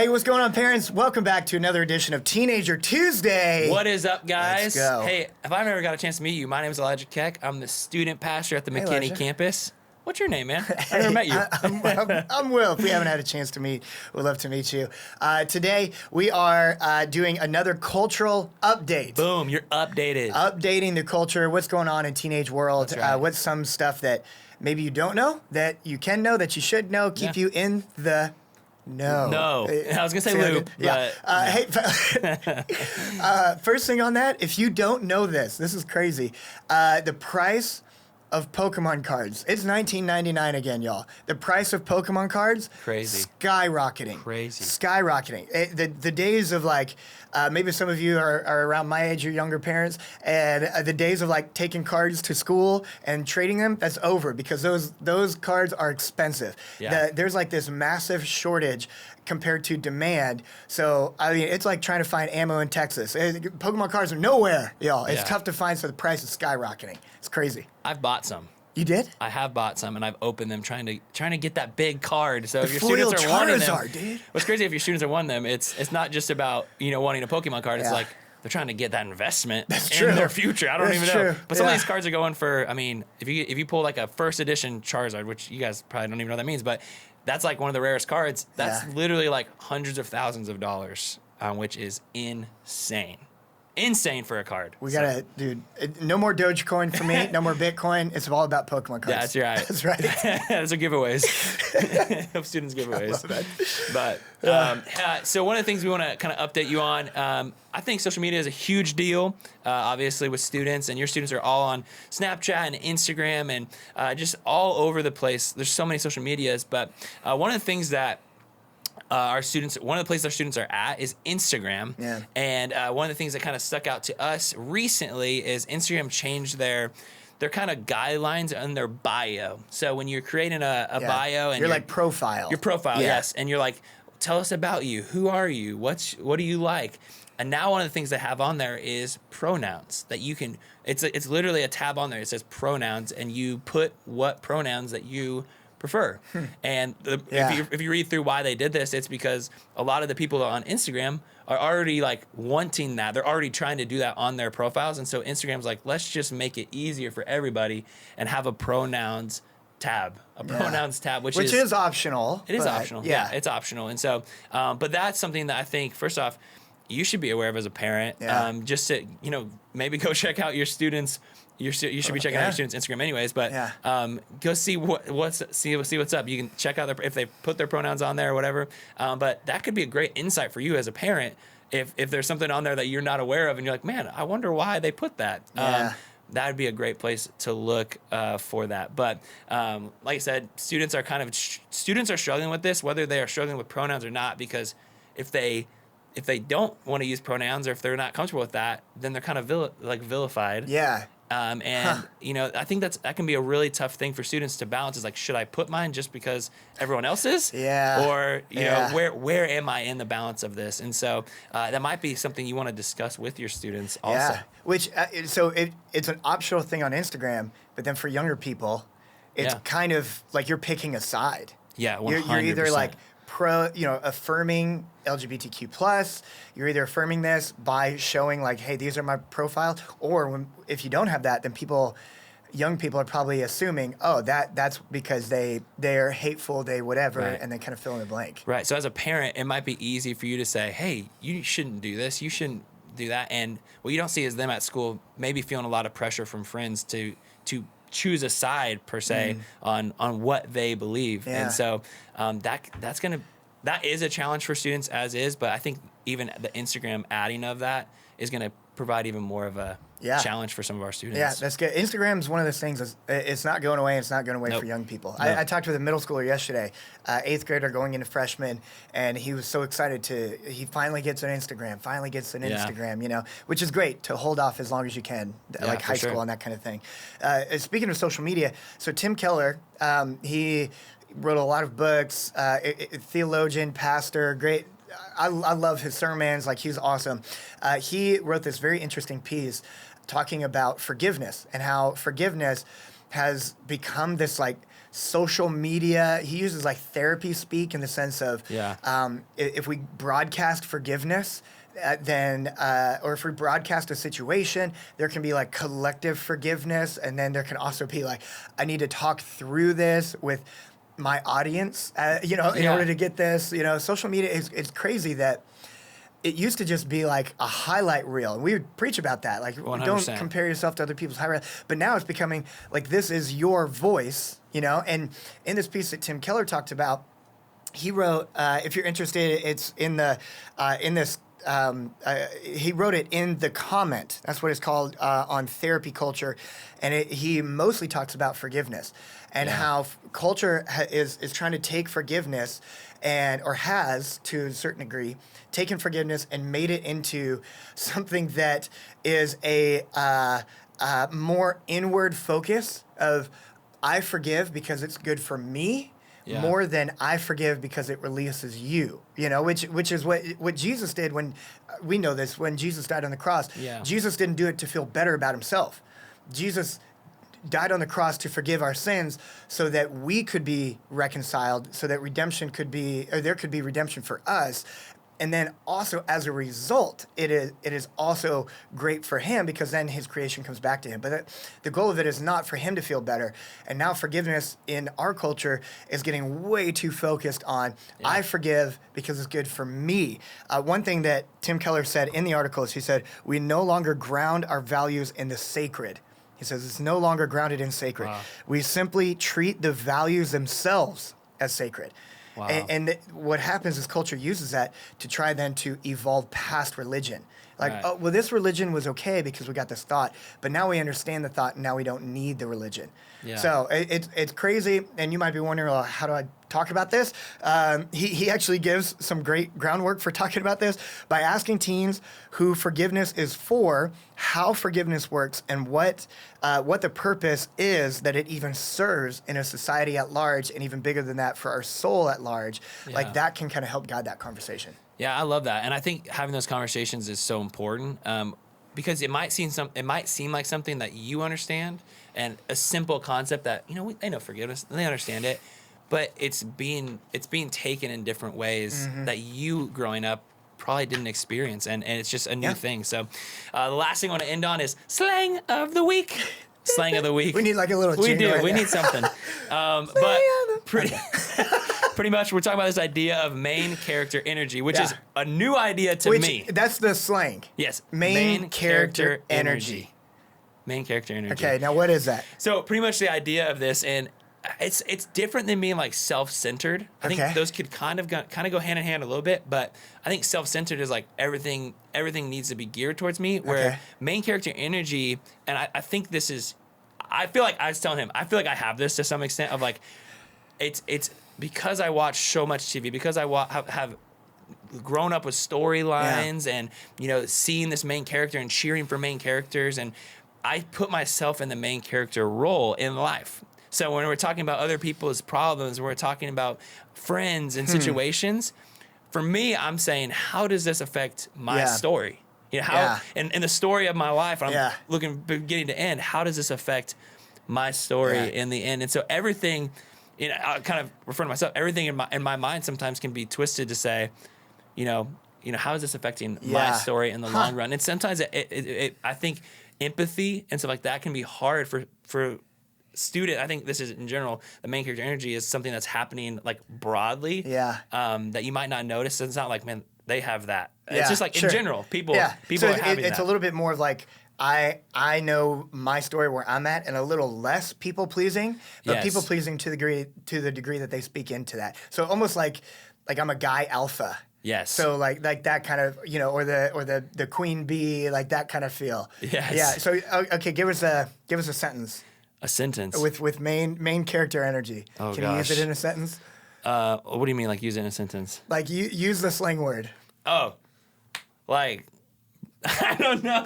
Hey, what's going on, parents? Welcome back to another edition of Teenager Tuesday. What is up, guys? Let's go. Hey, if I've ever got a chance to meet you, my name is Elijah Keck. I'm the student pastor at the McKinney Elijah. campus. What's your name, man? I never met you. I'm Will. If we haven't had a chance to meet, we'd love to meet you. Today, we are doing another cultural update. Boom, you're updated. Updating the culture, what's going on in teenage world, That's right. what's some stuff that maybe you don't know, that you can know, that you should know, keep you in the know. No. I was going to say loop. Yeah. But Hey, first thing on that, if you don't know this is crazy. The price of Pokemon cards. It's $19.99 again, y'all. The price of Pokemon cards, Crazy. Skyrocketing. Crazy. Skyrocketing. The days of like, maybe some of you are around my age, you're younger parents, and the days of like taking cards to school and trading them, that's over because those cards are expensive. Yeah. There's like this massive shortage compared to demand. So, I mean, it's like trying to find ammo in Texas. Pokemon cards are nowhere, y'all. It's Yeah. tough to find, so the price is skyrocketing. It's crazy. I've bought some. You did? I have bought some, and I've opened them trying to get that big card. So if your foil students are wanting them, Charizard, dude. what's crazy if your students are wanting them, it's not just about wanting a Pokemon card. It's Yeah. like they're trying to get that investment That's in true. their future. I don't That's even know. true. But some of Yeah. these cards are going for. I mean, if you pull like a first edition Charizard, which you guys probably don't even know what that means, but that's like one of the rarest cards. That's Yeah. literally like hundreds of thousands of dollars, which is insane. Insane for a card. We So- gotta, dude. No more Dogecoin for me. No more Bitcoin. It's all about Pokemon cards. Yeah, that's right. That's right. Those are giveaways. Help students giveaways. But so one of the things we want to kind of update you on, I think social media is a huge deal, obviously with students, and your students are all on Snapchat and Instagram and just all over the place. There's so many social medias, but one of the things that one of the places our students are at is Instagram. Yeah. And one of the things that kind of stuck out to us recently is Instagram changed their kind of guidelines on their bio. So when you're creating a Yeah. bio and you're like profile. your profile, Yeah. yes, and you're like, tell us about you. Who are you? What do you like? And now one of the things they have on there is pronouns that you can. It's literally a tab on there. It says pronouns, and you put what pronouns that you prefer. And Yeah. if you read through why they did this, it's because a lot of the people on Instagram are already like wanting that. They're already trying to do that on their profiles. And so Instagram's like, let's just make it easier for everybody and have a pronouns tab, which is optional. it is but optional. Yeah, it's optional. And so, but that's something that I think, first off, you should be aware of as a parent. Yeah. Just to, maybe go check out your students. You should be checking out your students' Instagram anyways, but go see what's up. You can check out if they put their pronouns on there or whatever. But that could be a great insight for you as a parent if there's something on there that you're not aware of and you're like, man, I wonder why they put that. Yeah. That would be a great place to look for that. But like I said, students are struggling with this, whether they are struggling with pronouns or not, because if they don't want to use pronouns or if they're not comfortable with that, then they're kind of vilified. Yeah. I think that can be a really tough thing for students to balance. Is like, should I put mine just because everyone else is? Yeah. Or where am I in the balance of this? And so that might be something you want to discuss with your students also. Yeah. Which it's an optional thing on Instagram, but then for younger people, it's kind of like you're picking a side. Yeah, 100%. You're either like affirming LGBTQ plus. You're either affirming this by showing like, hey, these are my profile, or if you don't have that, then young people are probably assuming, oh, that's because they're hateful, they whatever, Right. and they kind of fill in the blank. Right. So as a parent, it might be easy for you to say, hey, you shouldn't do this. You shouldn't do that. And what you don't see is them at school maybe feeling a lot of pressure from friends to choose a side per se on what they believe. Yeah. And so that is a challenge for students as is, but I think even the Instagram adding of that is going to provide even more of a challenge for some of our students. Yeah, that's good. Instagram's one of those things. It's not going away. It's not going away Nope. for young people. No. I talked with a middle schooler yesterday, 8th grader going into freshman, and he was so excited he finally gets an Instagram, which is great to hold off as long as you can, like high school and that kind of thing. Speaking of social media, so Tim Keller, he wrote a lot of books, theologian, pastor, great. I love his sermons. Like, he's awesome. He wrote this very interesting piece talking about forgiveness and how forgiveness has become this like social media. He uses like therapy speak in the sense of if we broadcast forgiveness, or if we broadcast a situation, there can be like collective forgiveness, and then there can also be like, I need to talk through this with my audience, in order to get this. Social media is crazy that it used to just be like a highlight reel, and we would preach about that. Like, 100%. Don't compare yourself to other people's highlight. But now it's becoming like, this is your voice, And in this piece that Tim Keller talked about, he wrote, if you're interested, it's in the in this. He wrote it in the comment. That's what it's called on therapy culture, and he mostly talks about forgiveness and how culture is trying to take forgiveness or has, to a certain degree, taken forgiveness and made it into something that is a more inward focus of, I forgive because it's good for me, more than I forgive because it releases you. Which is what Jesus did when we know this, when Jesus died on the cross. Jesus didn't do it to feel better about himself. Jesus died on the cross to forgive our sins so that we could be reconciled, so that there could be redemption for us. And then also, as a result, it is also great for him, because then his creation comes back to him. But the goal of it is not for him to feel better. And now forgiveness in our culture is getting way too focused on, I forgive because it's good for me. One thing that Tim Keller said in the article is, he said, we no longer ground our values in the sacred. He says it's no longer grounded in sacred. Wow. We simply treat the values themselves as sacred. Wow. And what happens is culture uses that to try then to evolve past religion. Like, oh, well, this religion was okay because we got this thought, but now we understand the thought, and now we don't need the religion. Yeah. So it's crazy, and you might be wondering, well, how do I talk about this? He actually gives some great groundwork for talking about this by asking teens who forgiveness is for, how forgiveness works, and what the purpose is that it even serves in a society at large, and even bigger than that, for our soul at large. Yeah. Like, that can kind of help guide that conversation. Yeah, I love that, and I think having those conversations is so important, because it might seem like something that you understand, and a simple concept that they know forgiveness, and they understand it, but it's being taken in different ways that you growing up probably didn't experience, and it's just a new thing. So the last thing I want to end on is slang of the week. Slang of the week. We need like a little. We do. We need something. But pretty much, we're talking about this idea of main character energy, which is a new idea to me. That's the slang. Yes. Main character energy. Main character energy. Okay, now what is that? So pretty much the idea of this, and it's different than being like self-centered. I think those could kind of go hand in hand a little bit, but I think self-centered is like everything needs to be geared towards me. Where main character energy, and I think this is, I feel like I was telling him, I feel like I have this to some extent of like, it's because I watch so much TV, because I have grown up with storylines and seeing this main character and cheering for main characters, and I put myself in the main character role in life. So when we're talking about other people's problems, we're talking about friends and situations. For me, I'm saying, how does this affect my story? How in the story of my life, I'm looking beginning to end. How does this affect my story in the end? And so everything, I kind of refer to myself. Everything in my mind sometimes can be twisted to say, how is this affecting my story in the long run? And sometimes I think empathy and stuff like that can be hard for student. I think this is in general, the main character energy is something that's happening like broadly. That you might not notice. It's not like, man, they have that. It's just like in general, people are having it's that. a little bit more of like, I know my story where I'm at, and a little less people pleasing, but people pleasing to the degree that they speak into that. So almost like I'm a guy alpha. Yes. So like that kind of, or the queen bee, like that kind of feel. Yes. Yeah. So okay, give us a sentence. A sentence with main character energy. Oh, Can you use it in a sentence? What do you mean, like use it in a sentence? Like use the slang word. Oh, like I don't know.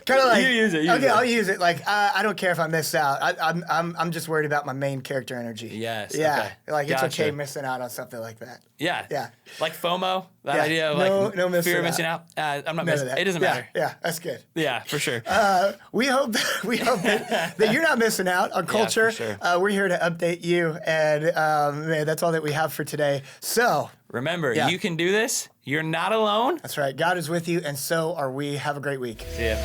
Kind of like you use it. Okay, I'll use it. Like I don't care if I miss out. I'm just worried about my main character energy. Yes. Yeah. Okay. Like it's Gotcha. okay missing out on something like that. Yeah. Yeah. Like FOMO, that Yeah. idea of No missing fear of out. missing out. I'm not None of missing. that. It doesn't matter. Yeah, that's good. Yeah, for sure. We hope that you're not missing out on culture. sure. We're here to update you, and man, that's all that we have for today. So Remember, you can do this. You're not alone. that's right. God is with you, and so are we. Have a great week. See ya.